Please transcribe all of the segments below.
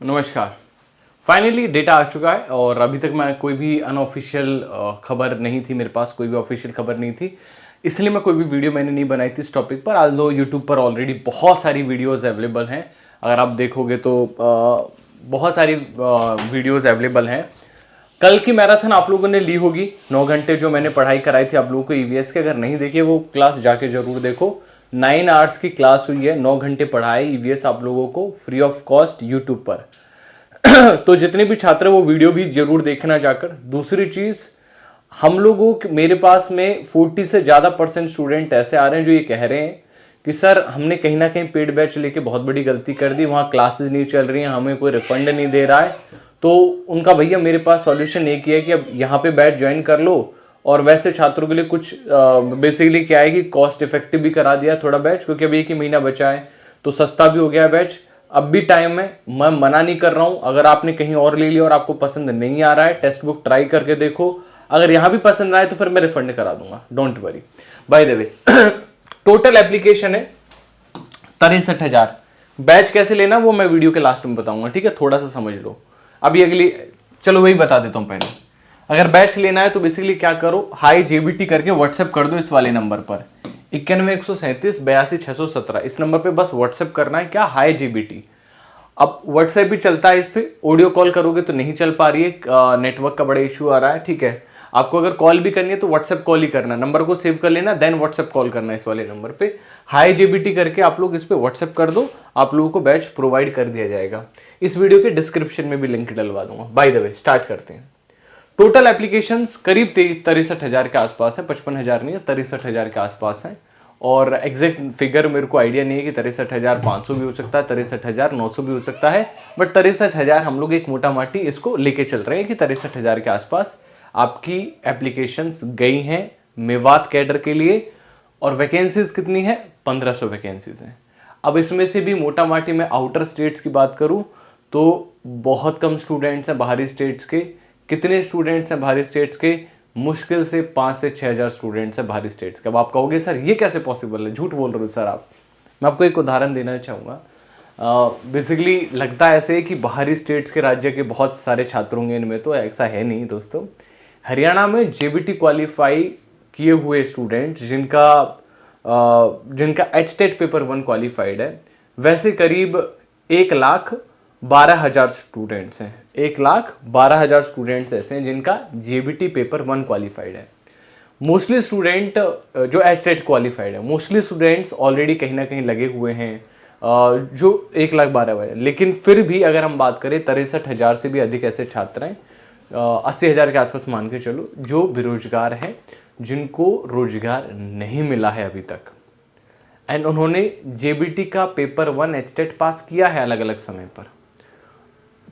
नमस्कार। Finally data आ चुका है और अभी तक मैं कोई भी अनऑफिशियल खबर नहीं थी, मेरे पास कोई भी ऑफिशियल खबर नहीं थी, इसलिए मैं कोई भी वीडियो मैंने नहीं बनाई थी इस टॉपिक पर। आल्दो यूट्यूब पर ऑलरेडी बहुत सारी वीडियोस अवेलेबल हैं। अगर आप देखोगे तो बहुत सारी वीडियोस अवेलेबल हैं। कल की मैराथन आप लोगों ने ली होगी, 9 घंटे जो मैंने पढ़ाई कराई थी आप लोगों को ईवीएस के। अगर नहीं देखिए वो क्लास जाके जरूर देखो। 9 आवर्स की क्लास हुई है, 9 घंटे पढ़ाई ईवीएस आप लोगों को फ्री ऑफ कॉस्ट यूट्यूब पर। तो जितने भी छात्र वो वीडियो भी जरूर देखना जाकर। दूसरी चीज, हम लोगों के मेरे पास में 40 से ज्यादा परसेंट स्टूडेंट ऐसे आ रहे हैं जो ये कह रहे हैं कि सर हमने कहीं ना कहीं पेड बैच लेके बहुत बड़ी गलती कर दी, वहां क्लासेस नहीं चल रही हैं, हमें कोई रिफंड नहीं दे रहा है। तो उनका भैया मेरे पास सॉल्यूशन एक ही है कि अब यहाँ पे बैच ज्वाइन कर लो। और वैसे छात्रों के लिए कुछ बेसिकली क्या है कि कॉस्ट इफेक्टिव भी करा दिया थोड़ा बैच, क्योंकि अभी 1 ही महीना बचा है तो सस्ता भी हो गया है बैच। अब भी टाइम है, मैं मना नहीं कर रहा हूं। अगर आपने कहीं और ले लिया और आपको पसंद नहीं आ रहा है, टेक्स्ट बुक ट्राई करके देखो। अगर यहां भी पसंद आए तो फिर मैं रिफंड करा दूंगा, don't worry. By the way total application है 63,000। बैच कैसे लेना वो मैं वीडियो के लास्ट में बताऊंगा, ठीक है? थोड़ा सा समझ लो अभी अगली। चलो वही बता देता हूं पहले। अगर बैच लेना है तो बेसिकली क्या करो, हाई जेबीटी करके व्हाट्सएप कर दो इस वाले नंबर पर 91 137 82 617। इस नंबर पे बस व्हाट्सएप करना है, क्या, हाई जेबीटी। अब व्हाट्सएप भी चलता है इस पे, ऑडियो कॉल करोगे तो नहीं चल पा रही है, नेटवर्क का बड़ा इशू आ रहा है, ठीक है? आपको अगर कॉल भी करनी है तो व्हाट्सएप कॉल ही करना, नंबर को सेव कर लेना, देन व्हाट्सएप कॉल करना इस वाले नंबर पे। हाई जेबीटी करके आप लोग इस पे व्हाट्सएप कर दो, आप लोगों को बैच प्रोवाइड कर दिया जाएगा। इस वीडियो के डिस्क्रिप्शन में भी लिंक डलवा दूंगा। बाय द वे स्टार्ट करते हैं। टोटल एप्लीकेशंस करीब 63,000 के आसपास है, 55,000 नहीं है, 63,000 के आसपास है। और एग्जैक्ट फिगर मेरे को आइडिया नहीं है कि 63,500 भी हो सकता है, 63,900 भी हो सकता है, बट 63,000 हम लोग एक मोटा माटी इसको लेके चल रहे हैं कि 63,000 के आसपास आपकी एप्लीकेशंस गई हैं मेवात कैडर के लिए। और वैकेंसीज कितनी है? 1500 वैकेंसीज हैं। अब इसमें से भी मोटा माटी मैं आउटर स्टेट्स की बात करूं तो बहुत कम स्टूडेंट्स हैं बाहरी स्टेट्स के। कितने स्टूडेंट्स हैं बाहरी स्टेट्स के? मुश्किल से 5 से 6,000 स्टूडेंट्स हैं बाहरी स्टेट्स के। अब आप कहोगे सर ये कैसे पॉसिबल है, झूठ बोल रहे हो सर आप। मैं आपको एक उदाहरण देना चाहूँगा। बेसिकली लगता है ऐसे कि बाहरी स्टेट्स के राज्य के बहुत सारे छात्र होंगे, इनमें तो ऐसा है नहीं दोस्तों। हरियाणा में जेबीटी क्वालिफाई किए हुए स्टूडेंट जिनका एचटेट पेपर 1 क्वालिफाइड है, वैसे करीब 1,12,000 स्टूडेंट्स हैं। 1,12,000 स्टूडेंट्स ऐसे हैं जिनका जेबीटी पेपर 1 क्वालिफाइड है। मोस्टली स्टूडेंट जो एचटेट क्वालिफाइड है, मोस्टली स्टूडेंट्स ऑलरेडी कहीं ना कहीं लगे हुए हैं, जो 1,12,000। लेकिन फिर भी अगर हम बात करें 63,000 से भी अधिक ऐसे छात्र हैं, 80,000 के आसपास मान के चलो, जो बेरोजगार हैं, जिनको रोजगार नहीं मिला है अभी तक। एंड उन्होंने जेबीटी का पेपर 1 एचटेट पास किया है अलग अलग समय पर,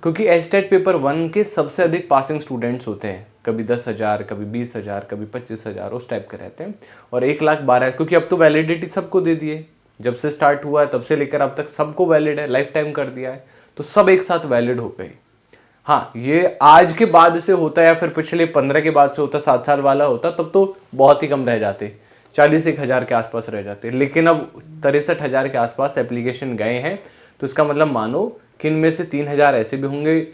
क्योंकि एचटेट पेपर 1 के सबसे अधिक पासिंग स्टूडेंट्स होते हैं। कभी 10,000, कभी 20,000, कभी 25,000, उस टाइप के रहते हैं। और 1,12,000 क्योंकि अब तो वैलिडिटी सबको दे दी है, जब से स्टार्ट हुआ है तब से लेकर अब तक सबको वैलिड है, लाइफ टाइम कर दिया है, तो सब एक साथ वैलिड हो गई। हाँ, ये आज के बाद से होता है या फिर पिछले 15 के बाद से होता, 7 साल वाला होता, तब तो बहुत ही कम रह जाते, 41,000 के आसपास रह जाते। लेकिन अब 63,000 के आसपास एप्लीकेशन गए हैं, तो इसका मतलब मानो कि इनमें से 3,000 ऐसे भी होंगे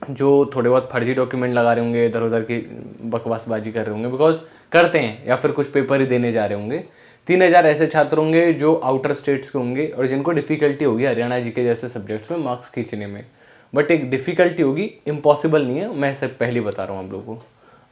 जो थोड़े बहुत फर्जी डॉक्यूमेंट लगा रहे होंगे, इधर उधर की बकवासबाजी कर रहे होंगे, बिकॉज करते हैं, या फिर कुछ पेपर ही देने जा रहे होंगे। 3,000 ऐसे छात्र होंगे जो आउटर स्टेट्स के होंगे और जिनको डिफिकल्टी होगी हरियाणा जी के जैसे सब्जेक्ट्स में मार्क्स खींचने में। बट एक डिफिकल्टी होगी, इम्पॉसिबल नहीं है, मैं सिर्फ पहले बता रहा हूँ आप लोगों को।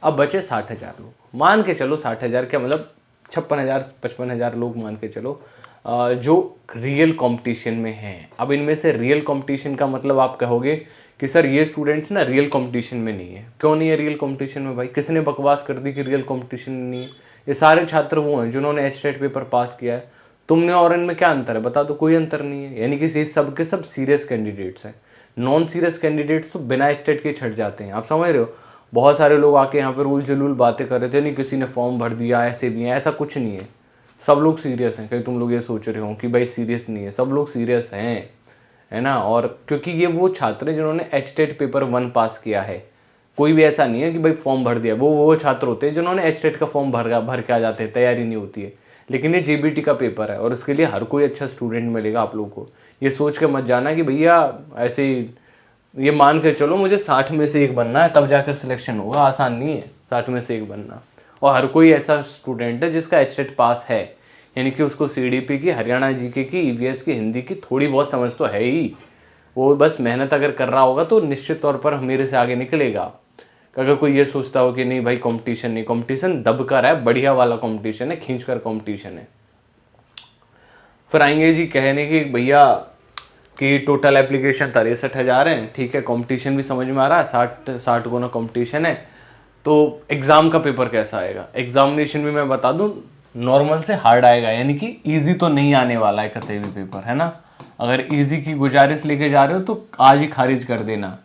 अब बचे 60,000 लोग, मान के चलो 60,000 क्या मतलब 56,000 55,000 लोग मान के चलो, जो रियल कंपटीशन में हैं। अब इनमें से रियल कंपटीशन का मतलब आप कहोगे कि सर ये स्टूडेंट्स ना रियल कंपटीशन में नहीं है। क्यों नहीं है रियल कंपटीशन में भाई? किसने बकवास कर दी कि रियल कंपटीशन में नहीं है? ये सारे छात्र वो हैं जिन्होंने एचटेट पेपर पास किया है। तुमने और इनमें क्या अंतर है बता दो? कोई अंतर नहीं है। यानी कि ये सब के सब सीरियस कैंडिडेट्स हैं। नॉन सीरियस कैंडिडेट्स तो बिना एचटेट के छट जाते हैं, आप समझ रहे हो? बहुत सारे लोग आके यहाँ पे रूल जलूल बातें कर रहे थे, नहीं किसी ने फॉर्म भर दिया, ऐसे भी है, ऐसा कुछ नहीं है। सब लोग सीरियस हैं। कहीं तुम लोग ये सोच रहे हो कि भाई सीरियस नहीं है, सब लोग सीरियस हैं, है ना? और क्योंकि ये वो छात्र हैं जिन्होंने एचटेट पेपर 1 पास किया है। कोई भी ऐसा नहीं है कि भाई फॉर्म भर दिया, वो छात्र होते हैं जिन्होंने एचटेट का फॉर्म भर के आ जाते हैं, तैयारी नहीं होती है। लेकिन ये जेबीटी का पेपर है और इसके लिए हर कोई अच्छा स्टूडेंट मिलेगा आप लोगों को। ये सोच के मत जाना कि भैया ऐसे ही ये मान के चलो मुझे 60 में से एक बनना है, तब जाकर सिलेक्शन होगा, आसान नहीं है 60 में से एक बनना। और हर कोई ऐसा स्टूडेंट है जिसका एचटेट पास है, यानी कि उसको सीडीपी की, हरियाणा जीके की, ईवीएस की, हिंदी की थोड़ी बहुत समझ तो है ही। वो बस मेहनत अगर कर रहा होगा तो निश्चित तौर पर मेरे से आगे निकलेगा। अगर कोई ये सोचता हो कि नहीं भाई कंपटीशन नहीं, कंपटीशन दब कर है, बढ़िया वाला कंपटीशन है, खींच कर कंपटीशन है। फिर आएंगे जी कहने की भैया कि टोटल एप्लीकेशन 63,000 है, ठीक है, कंपटीशन भी समझ में आ रहा है, 60 गुना कंपटीशन है, तो एग्जाम का पेपर कैसा आएगा। एग्जामिनेशन भी मैं बता दूं नॉर्मल से हार्ड आएगा, यानी कि इजी तो नहीं आने वाला है कतई भी पेपर, है ना। अगर इजी की गुजारिश लेके जा रहे हो तो आज ही खारिज कर देना।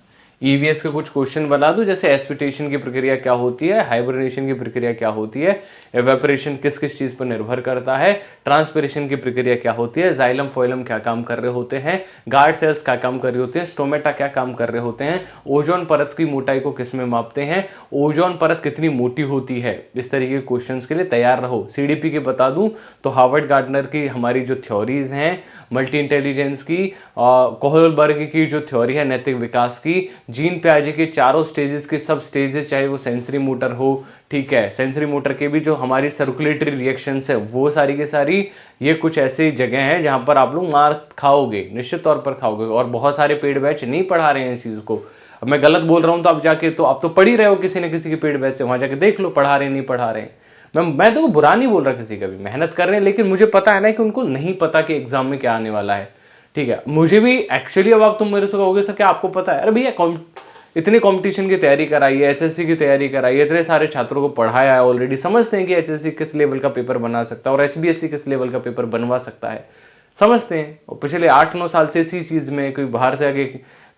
ईवीएस के कुछ क्वेश्चन बता दूं, जैसे एस्पिटेशन की प्रक्रिया क्या होती है, हाइबरनेशन की प्रक्रिया क्या होती है, एवेपोरेशन किस किस चीज पर निर्भर करता है, ट्रांसपिरेशन की प्रक्रिया क्या होती है, जाइलम फोइलम क्या काम कर रहे होते हैं, गार्ड सेल्स क्या काम कर रहे होते हैं, स्टोमेटा क्या काम कर रहे होते हैं, ओजोन परत की मोटाई को किस में मापते हैं, ओजोन परत कितनी मोटी होती है। इस तरीके के क्वेश्चंस के लिए तैयार रहो। सीडीपी के बता दूं तो हार्वर्ड गार्डनर की हमारी जो थ्योरीज हैं, मल्टी इंटेलिजेंस की, कोहलबर्ग की जो थ्योरी है नैतिक विकास की, जीन पियाजे के चारों स्टेजेस के सब स्टेजेस, चाहे वो सेंसरी मोटर हो, ठीक है, सेंसरी मोटर के भी जो हमारी सर्कुलेटरी रिएक्शंस है वो सारी के सारी, ये कुछ ऐसी जगह हैं जहां पर आप लोग मार खाओगे, निश्चित तौर पर खाओगे। और बहुत सारे पेड बैच नहीं पढ़ा रहे हैं इस चीज को। अब मैं गलत बोल रहा हूं तो आप जाके तो आप तो पढ़ ही रहे हो किसी न किसी के पेड बैच से, वहां जाके देख लो पढ़ा रहे नहीं पढ़ा रहे। मैं तो बुरा नहीं बोल रहा किसी का भी, मेहनत कर रहे हैं, लेकिन मुझे पता है ना कि उनको नहीं पता कि एग्जाम में क्या आने वाला है, ठीक है। मुझे भी एक्चुअली, अब आप तुम मेरे से कहोगे सर क्या आपको पता है, अरे भैया इतनी कंपटीशन की तैयारी कराई है, एचएससी की तैयारी कराई है, इतने सारे छात्रों को पढ़ाया है, ऑलरेडी समझते हैं कि एचएससी किस लेवल का पेपर बना सकता है और एचबीएससी किस लेवल का पेपर बनवा सकता है, समझते हैं। और पिछले 8-9 साल से इसी चीज में कोई बाहर से आके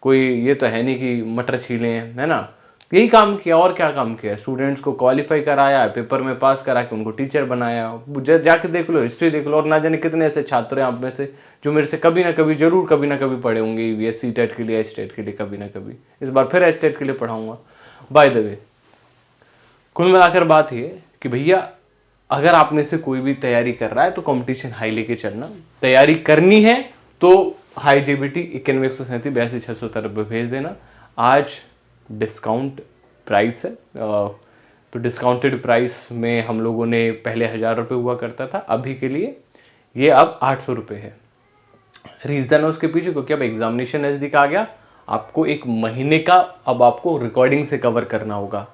कोई ये तो है नहीं कि मटर छीले हैं, है ना। यही काम किया, और क्या काम किया, स्टूडेंट्स को क्वालिफाई कराया, पेपर में पास करा के उनको टीचर बनाया। जाके देख लो, हिस्ट्री देख लो, और ना जाने कितने ऐसे छात्र हैं आप में से जो मेरे से कभी ना कभी जरूर कभी ना कभी पढ़े होंगे ईवीएस टेट के लिए, एच टेट के लिए, कभी ना कभी। इस बार फिर एच टेट के लिए पढ़ाऊंगा। बाय द वे, कुल मिलाकर बात ये कि भैया अगर आप में से कोई भी तैयारी कर रहा है तो कंपटीशन हाई लेके चलना, तैयारी करनी है तो हाई जेबीटी 9137 82 670 पर भेज देना। आज डिस्काउंट प्राइस है, तो डिस्काउंटेड प्राइस में हम लोगों ने पहले 1000 रुपये हुआ करता था, अभी के लिए ये अब 800 रुपये है। रीज़न है उसके पीछे क्योंकि अब एग्जामिनेशन नज़दीक आ गया, आपको एक महीने का अब आपको रिकॉर्डिंग से कवर करना होगा।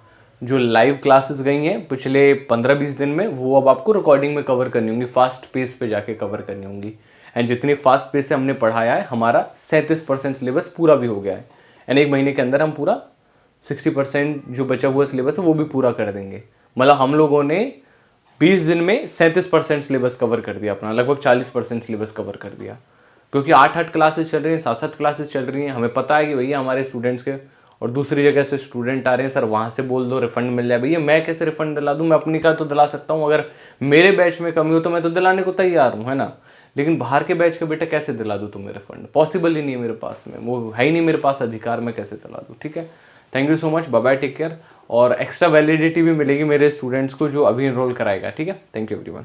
जो लाइव क्लासेस गई हैं पिछले 15-20 दिन में, वो अब आपको रिकॉर्डिंग में कवर करनी होंगी, फास्ट पेस पे जाके कवर करनी होंगी। एंड जितनी फास्ट पेस से हमने पढ़ाया है, हमारा 37% सिलेबस पूरा भी हो गया है, एंड एक महीने के अंदर हम पूरा 60% जो बचा हुआ सिलेबस है वो भी पूरा कर देंगे। मतलब हम लोगों ने 20 दिन में 37% सिलेबस कवर कर दिया अपना, लगभग 40% सिलेबस कवर कर दिया। क्योंकि 8-8 क्लासेस चल रही हैं, 7-7 क्लासेस चल रही हैं, हमें पता है कि भैया हमारे स्टूडेंट्स के और दूसरी जगह से स्टूडेंट आ रहे हैं, सर वहाँ से बोल दो रिफंड मिल जाए। भैया मैं कैसे रिफंड दिला दूँ, मैं अपनी का तो दिला सकता हूँ, अगर मेरे बैच में कमी हो तो मैं तो दिलाने को तैयार हूँ, है ना। लेकिन बाहर के बैच का बेटा कैसे दिला दूँ तुम्हें रिफंड, पॉसिबल ही नहीं है मेरे पास में, वो है ही नहीं मेरे पास अधिकार, मैं कैसे दिला दूँ, ठीक है। Thank you so much, bye bye, take care. और एक्स्ट्रा वैलिडिटी भी मिलेगी मेरे स्टूडेंट्स को जो अभी इनरोल कराएगा, ठीक है। Thank you everyone.